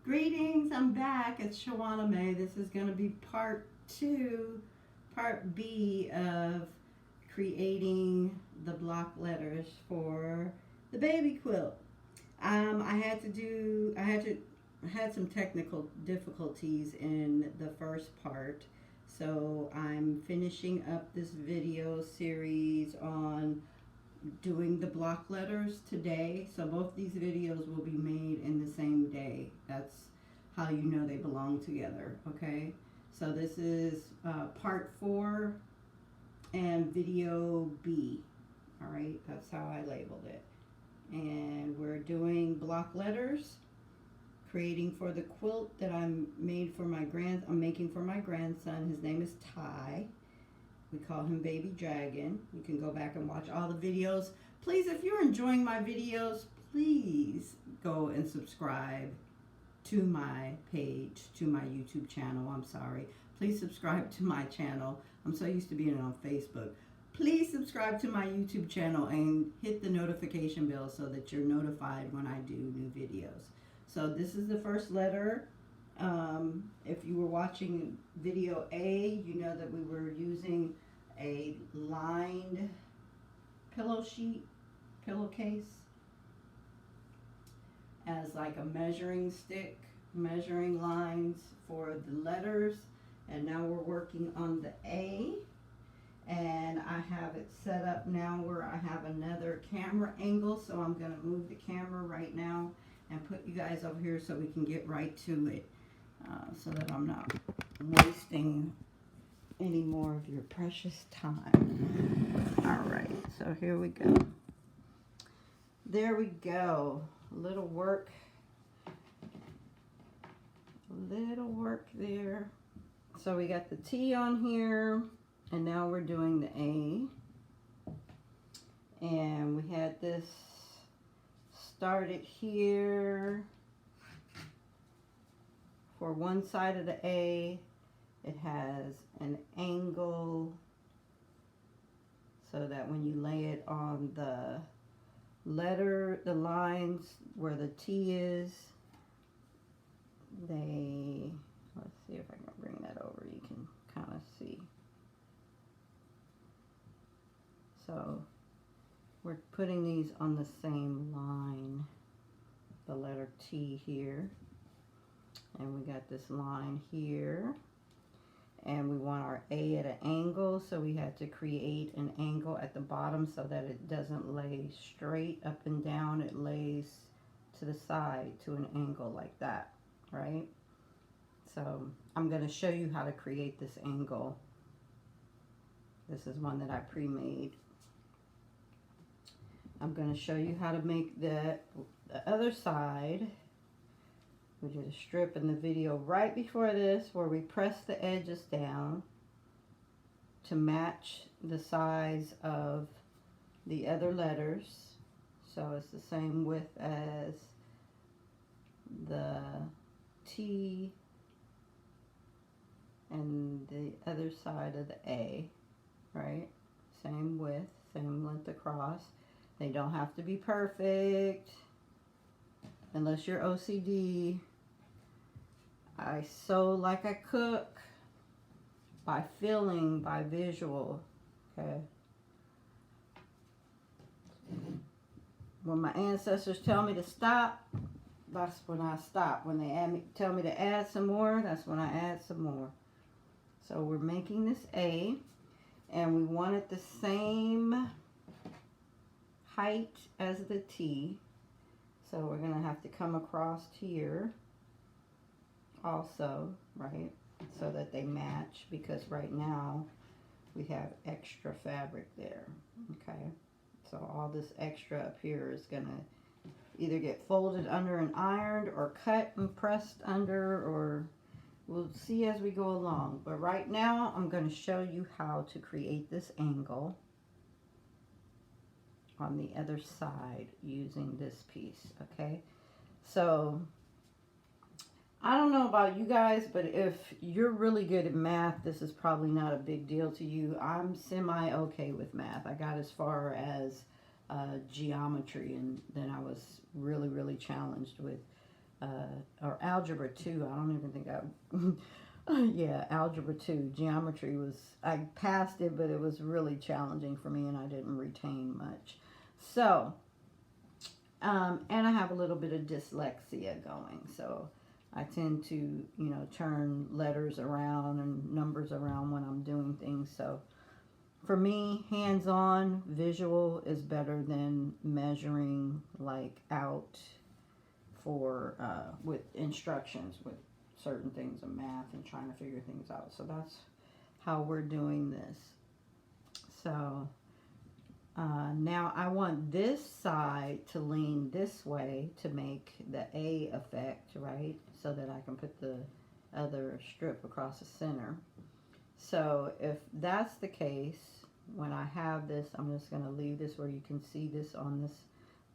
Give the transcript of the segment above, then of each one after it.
Greetings, I'm back. It's Shawana May. This is going to be part B of creating the block letters for the baby quilt. I had some technical difficulties in the first part, so I'm finishing up this video series on doing the block letters today. So both these videos will be made in the same day. That's how you know they belong together, okay? So this is part 4 and video B. All right, that's how I labeled it. And we're doing block letters, creating for the quilt that I'm making for my grandson. His name is Ty. We call him Baby Dragon. You can go back and watch all the videos. Please, if you're enjoying my videos, please go and subscribe to my page, to my YouTube channel. I'm sorry. Please subscribe to my channel. I'm so used to being on Facebook. Please subscribe to my YouTube channel and hit the notification bell so that you're notified when I do new videos. So this is the first letter. If you were watching video A, you know that we were using a lined pillowcase as like a measuring stick, measuring lines for the letters. And now we're working on the A. And I have it set up now where I have another camera angle. So I'm going to move the camera right now and put you guys over here so we can get right to it. So that I'm not wasting any more of your precious time. All right, so here we go. There we go. A little work there. So we got the T on here, and now we're doing the A. And we had this started here. For one side of the A, it has an angle so that when you lay it on the letter, the lines where the T is, let's see if I can bring that over, you can kind of see. So we're putting these on the same line, the letter T here. And we got this line here, and we want our A at an angle, so we had to create an angle at the bottom so that it doesn't lay straight up and down. It lays to the side to an angle like that, right? So I'm going to show you how to create this angle. This is one that I pre-made. I'm going to show you how to make the other side. We did a strip in the video right before this where we press the edges down to match the size of the other letters. So it's the same width as the T and the other side of the A, right? Same width, same length across. They don't have to be perfect unless you're OCD. I sew like I cook, by feeling, by visual, okay? When my ancestors tell me to stop, that's when I stop. When they tell me to add some more, that's when I add some more. So we're making this A, and we want it the same height as the T. So we're going to have to come across here also, right, so that they match, because right now we have extra fabric there, okay? So all this extra up here is going to either get folded under and ironed or cut and pressed under, or we'll see as we go along. But right now I'm going to show you how to create this angle on the other side using this piece, okay? So I don't know about you guys, but if you're really good at math, this is probably not a big deal to you. I'm semi-okay with math. I got as far as geometry, and then I was really, really challenged with or Algebra 2. I don't even think yeah, Algebra 2. Geometry was, I passed it, but it was really challenging for me and I didn't retain much. So, and I have a little bit of dyslexia going. So I tend to, you know, turn letters around and numbers around when I'm doing things. So for me, hands-on visual is better than measuring like out for with instructions with certain things of math and trying to figure things out. So that's how we're doing this. So now I want this side to lean this way to make the A effect, right? So that I can put the other strip across the center. So if that's the case, when I have this, I'm just going to leave this where you can see this on this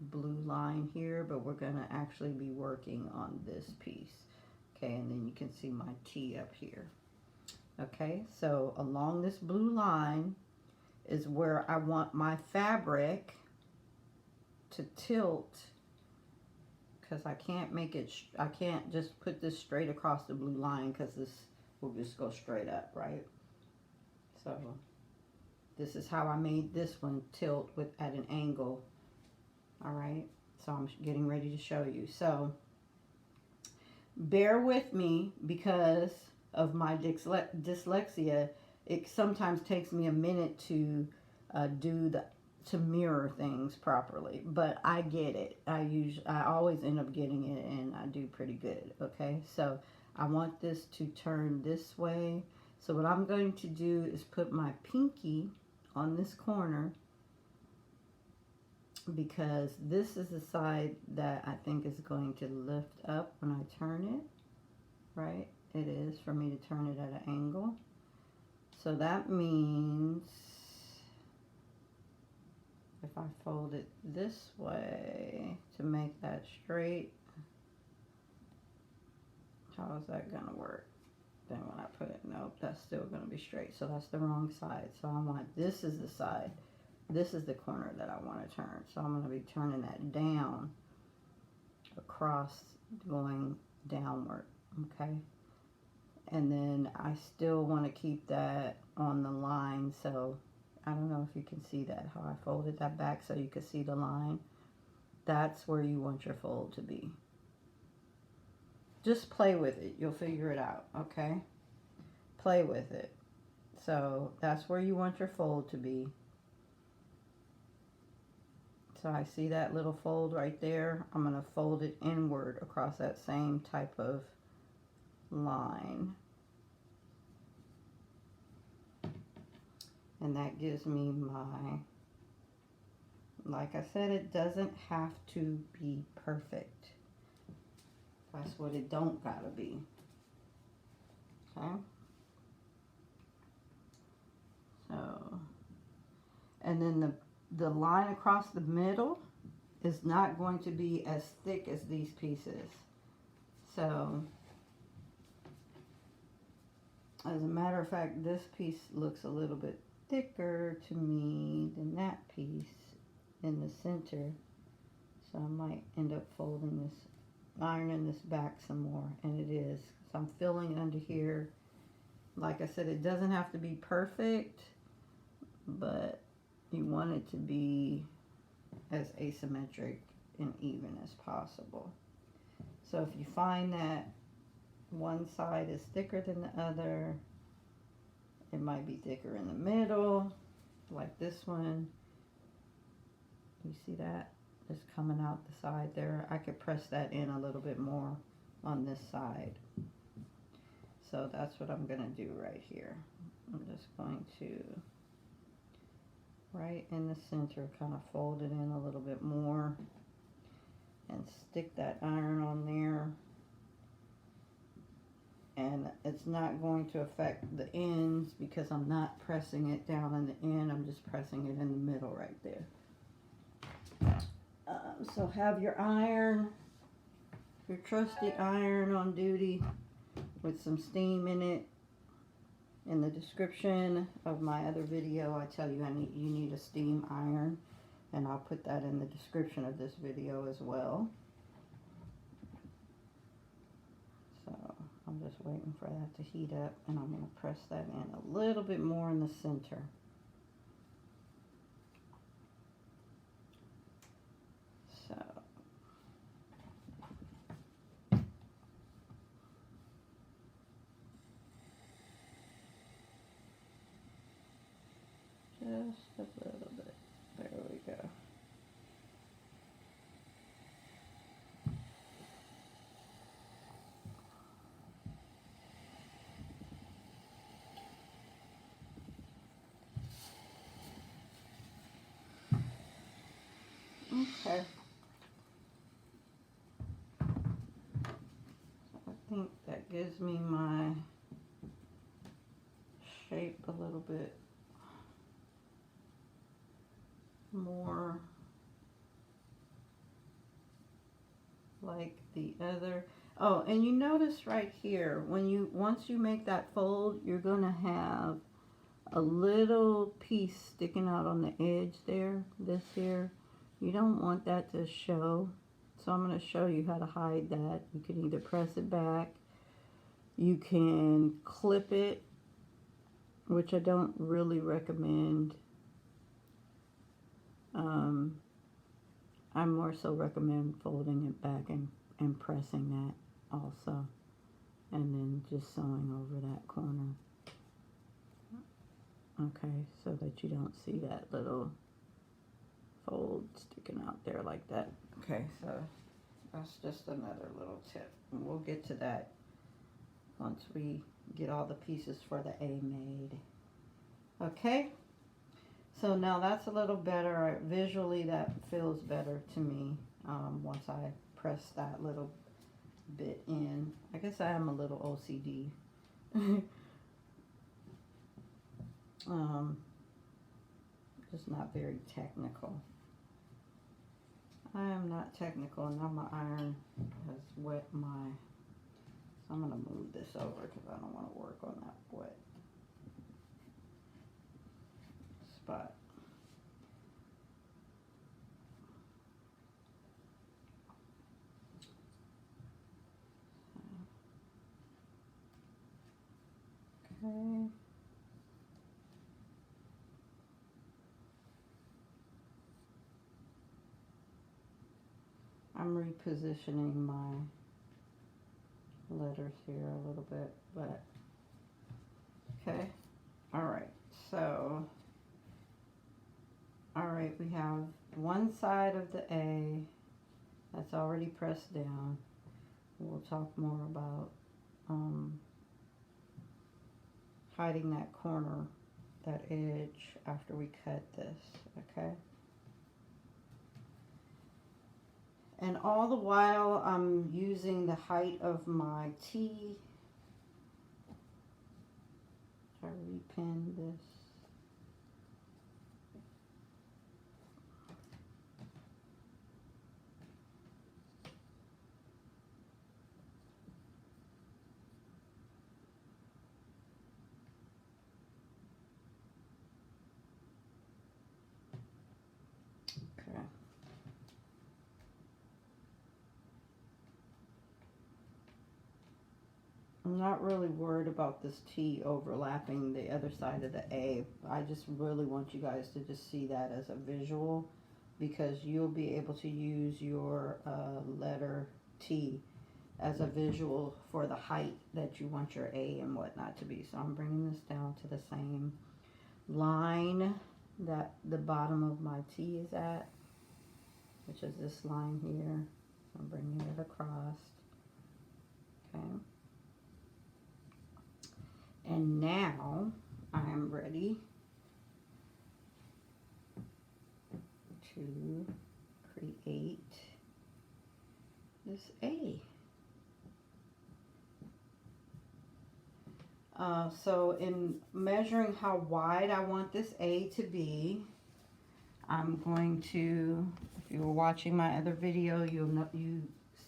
blue line here, but we're going to actually be working on this piece. Okay, and then you can see my T up here. Okay, so along this blue line is where I want my fabric to tilt, because I can't make it, I can't just put this straight across the blue line because this will just go straight up, right? So this is how I made this one tilt with at an angle. All right, so I'm getting ready to show you. So bear with me because of my dyslexia. It sometimes takes me a minute to to mirror things properly, but I get it. I always end up getting it, and I do pretty good. Okay, so I want this to turn this way. So what I'm going to do is put my pinky on this corner, because this is the side that I think is going to lift up when I turn it, right? It is for me to turn it at an angle. So that means if I fold it this way to make that straight, how is that going to work? Then when I put it, nope, that's still going to be straight. So that's the wrong side. So I want, this is the side. This is the corner that I want to turn. So I'm going to be turning that down, across, going downward, okay? And then I still want to keep that on the line. So I don't know if you can see that, how I folded that back so you can see the line. That's where you want your fold to be. Just play with it. You'll figure it out, okay? Play with it. So that's where you want your fold to be. So I see that little fold right there. I'm going to fold it inward across that same type of line. And that gives me my, like I said, it doesn't have to be perfect. That's what it don't gotta be. Okay? So, and then the line across the middle is not going to be as thick as these pieces. So, as a matter of fact, this piece looks a little bit thicker to me than that piece in the center. So I might end up folding this, ironing this back some more, and it is. So I'm filling under here. Like I said, it doesn't have to be perfect, but you want it to be as asymmetric and even as possible. So if you find that one side is thicker than the other, it might be thicker in the middle, like this one. You see that? It's coming out the side there. I could press that in a little bit more on this side. So that's what I'm going to do right here. I'm just going to, right in the center, kind of fold it in a little bit more and stick that iron on there. And it's not going to affect the ends because I'm not pressing it down in the end. I'm just pressing it in the middle right there. So have your iron, your trusty iron on duty with some steam in it. In the description of my other video, I tell you you need a steam iron, and I'll put that in the description of this video as well. I'm just waiting for that to heat up, and I'm going to press that in a little bit more in the center. So just a little bit. There we go. Okay. I think that gives me my shape a little bit more like the other. Oh, and you notice right here, once you make that fold, you're gonna have a little piece sticking out on the edge there, this here. You don't want that to show. So I'm going to show you how to hide that. You can either press it back, you can clip it, which I don't really recommend. I more so recommend folding it back and pressing that also. And then just sewing over that corner. Okay, so that you don't see that little fold sticking out there like that. Okay, so that's just another little tip. And we'll get to that once we get all the pieces for the A made. Okay, so now that's a little better. Visually, that feels better to me once I press that little bit in. I guess I am a little OCD. Just not very technical. I am not technical, and now my iron has wet my, so I'm going to move this over because I don't want to work on that wet spot. Okay. I'm repositioning my letters here a little bit, but okay. All right, so all right, we have one side of the A that's already pressed down. We'll talk more about hiding that corner, that edge, after we cut this, okay? And all the while I'm using the height of my T. I repin this. Okay. I'm not really worried about this T overlapping the other side of the A. I just really want you guys to just see that as a visual, because you'll be able to use your letter T as a visual for the height that you want your A and whatnot to be. So I'm bringing this down to the same line that the bottom of my T is at, which is this line here. So I'm bringing it across. Okay. And now I am ready to create this A. So in measuring how wide I want this A to be, I'm going to, if you were watching my other video, you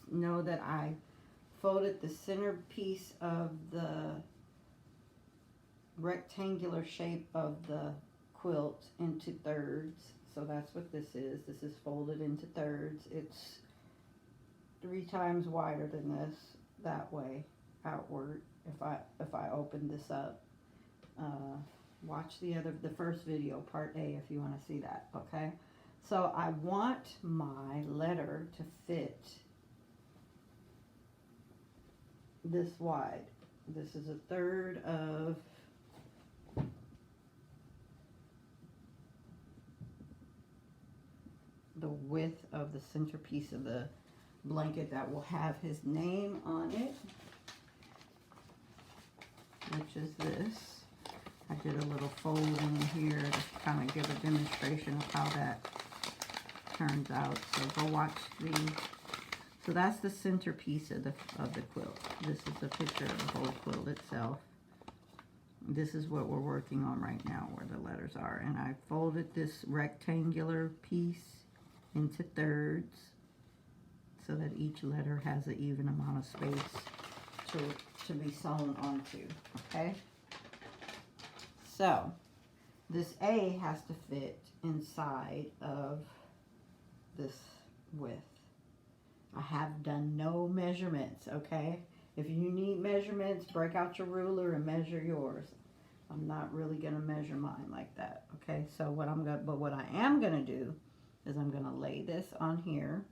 know that I folded the center piece of the rectangular shape of the quilt into thirds. So that's what this is. This is folded into thirds. It's 3 times wider than this, that way. outward if I open this up. Watch the first video, part A, if you want to see that, okay? So I want my letter to fit this wide. This is 1/3 of the width of the centerpiece of the blanket that will have his name on it, which is this. I did a little folding here to kind of give a demonstration of how that turns out. So go watch so that's the centerpiece of the quilt. This is a picture of the whole quilt itself. This is what we're working on right now, where the letters are. And I folded this rectangular piece into thirds so that each letter has an even amount of space to be sewn onto, okay? So, this A has to fit inside of this width. I have done no measurements, okay? If you need measurements, break out your ruler and measure yours. I'm not really gonna measure mine like that, okay? So what I am gonna do is I'm gonna lay this on here.